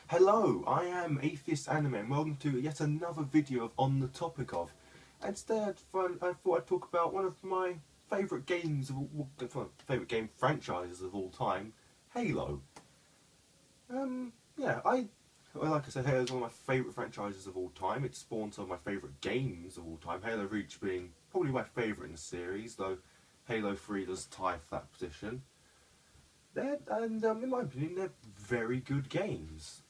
Hello, I am Atheist Anime and welcome to yet another video of On the Topic of. And today I thought I'd talk about one of my favourite games favourite game franchises of all time, Halo. Yeah, like I said, Halo is one of my favourite franchises of all time. It spawned some of my favourite games of all time, Halo Reach being probably my favourite in the series, though Halo 3 does tie for that position. In my opinion, they're very good games.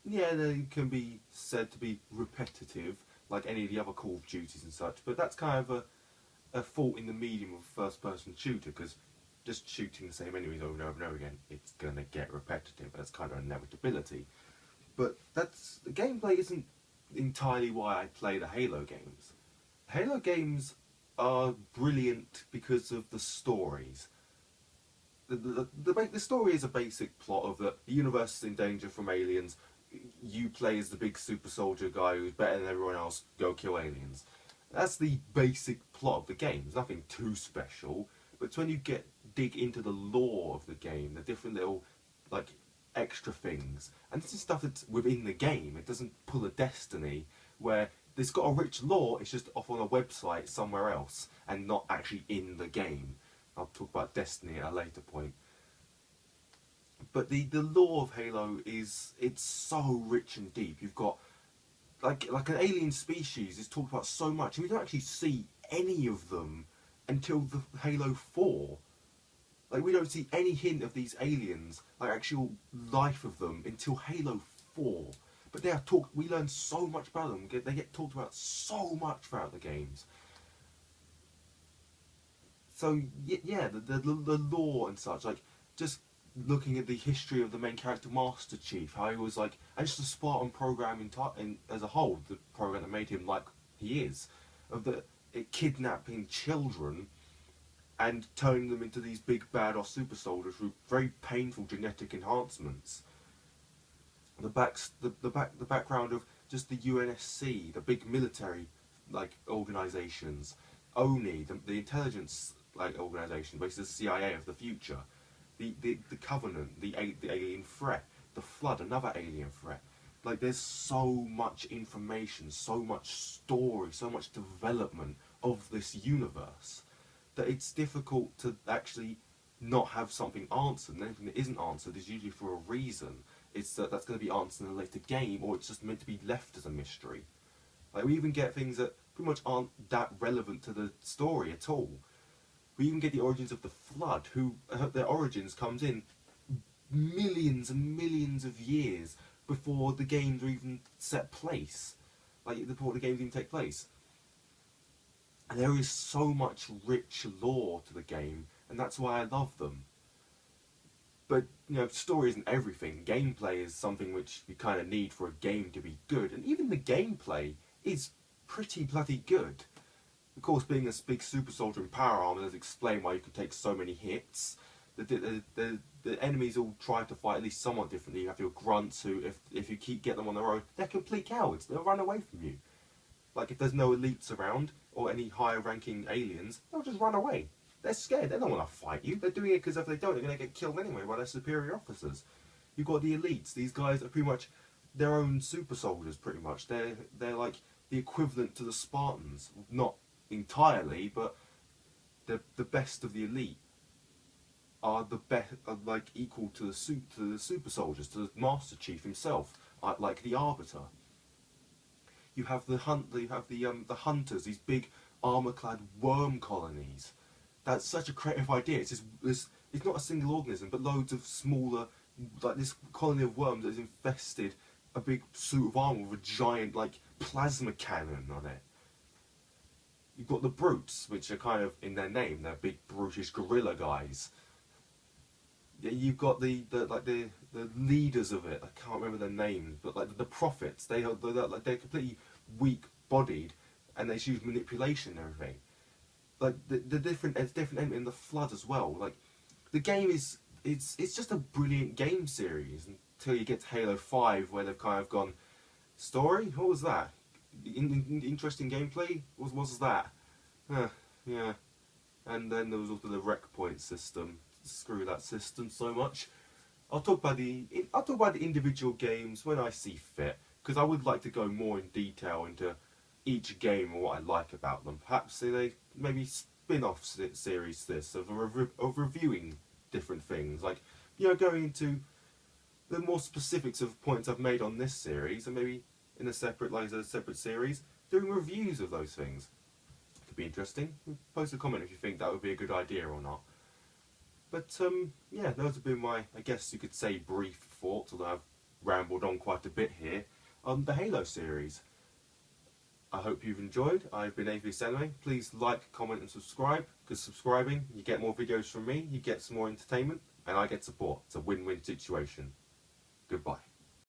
Yeah, they can be said to be repetitive, like any of the other Call of Duties and such, but that's kind of a fault in the medium of a first-person shooter, because just shooting the same enemies over and over and over again, it's going to get repetitive. That's kind of an inevitability. But the gameplay isn't entirely why I play the Halo games. Halo games are brilliant because of the stories. The story is a basic plot of the universe is in danger from aliens. You play as the big super soldier guy who's better than everyone else, go kill aliens. That's the basic plot of the game. There's nothing too special, but it's when you dig into the lore of the game, the different little like extra things, and this is stuff that's within the game. It doesn't pull a Destiny where it's got a rich lore, it's just off on a website somewhere else and not actually in the game. I'll talk about Destiny at a later point. But the lore of Halo it's so rich and deep. You've got like an alien species is talked about so much, and we don't actually see any of them until the Halo 4. Like we don't see any hint of these aliens, like actual life of them, until Halo 4. But they are talked. We learn so much about them. They get talked about so much throughout the games. So yeah, the lore and such, like just looking at the history of the main character Master Chief, how he was like, and just the Spartan program as a whole, the program that made him like he is, of kidnapping children and turning them into these big badass super soldiers through very painful genetic enhancements. The background of just the UNSC, the big military like organizations, ONI, the intelligence like organization, basically the CIA of the future. The Covenant, the alien threat, the Flood, another alien threat. Like there's so much information, so much story, so much development of this universe that it's difficult to actually not have something answered. And anything that isn't answered is usually for a reason. It's that's going to be answered in a later game, or it's just meant to be left as a mystery. Like we even get things that pretty much aren't that relevant to the story at all. We even get the origins of the Flood, who their origins comes in millions and millions of years before the games are even set place, like before the games even take place. And there is so much rich lore to the game, and that's why I love them. But you know, story isn't everything. Gameplay is something which you kind of need for a game to be good, and even the gameplay is pretty bloody good. Of course, being a big super soldier in power armor does explain why you can take so many hits. The enemies all try to fight at least somewhat differently. You have your grunts who, if you get them on their own, they're complete cowards. They'll run away from you. Like if there's no elites around or any higher ranking aliens, they'll just run away. They're scared. They don't want to fight you. They're doing it because if they don't, they're going to get killed anyway by their superior officers. You've got the elites. These guys are pretty much their own super soldiers. Pretty much, they're like the equivalent to the Spartans. Not entirely, but the best of the elite are like equal to the super soldiers, to the Master Chief himself, like the Arbiter. You have the hunters, these big armor-clad worm colonies. That's such a creative idea. It's not a single organism, but loads of smaller, like this colony of worms that has infested a big suit of armor with a giant like plasma cannon on it. You've got the brutes, which are kind of in their name, they're big brutish gorilla guys. You've got the leaders of it. I can't remember their names, but like the prophets, they're completely weak-bodied, and they use manipulation and everything. Like it's different in the Flood as well. Like the game it's just a brilliant game series until you get to Halo 5, where they've kind of gone, story? What was that? Interesting gameplay? What was that? Yeah. And then there was also the rec point system. Screw that system so much. I'll talk about the individual games when I see fit, because I would like to go more in detail into each game and what I like about them. Perhaps they maybe spin-off series this of reviewing different things, like going into the more specifics of points I've made on this series, and maybe in a separate series doing reviews of those things. Could be interesting. Post a comment if you think that would be a good idea or not. But yeah, those have been my, I guess you could say, brief thoughts, although I've rambled on quite a bit here, on the Halo series. I hope you've enjoyed. I've been Atheist Anime. Please like, comment and subscribe, because subscribing, you get more videos from me, you get some more entertainment, and I get support. It's a win-win situation. Goodbye.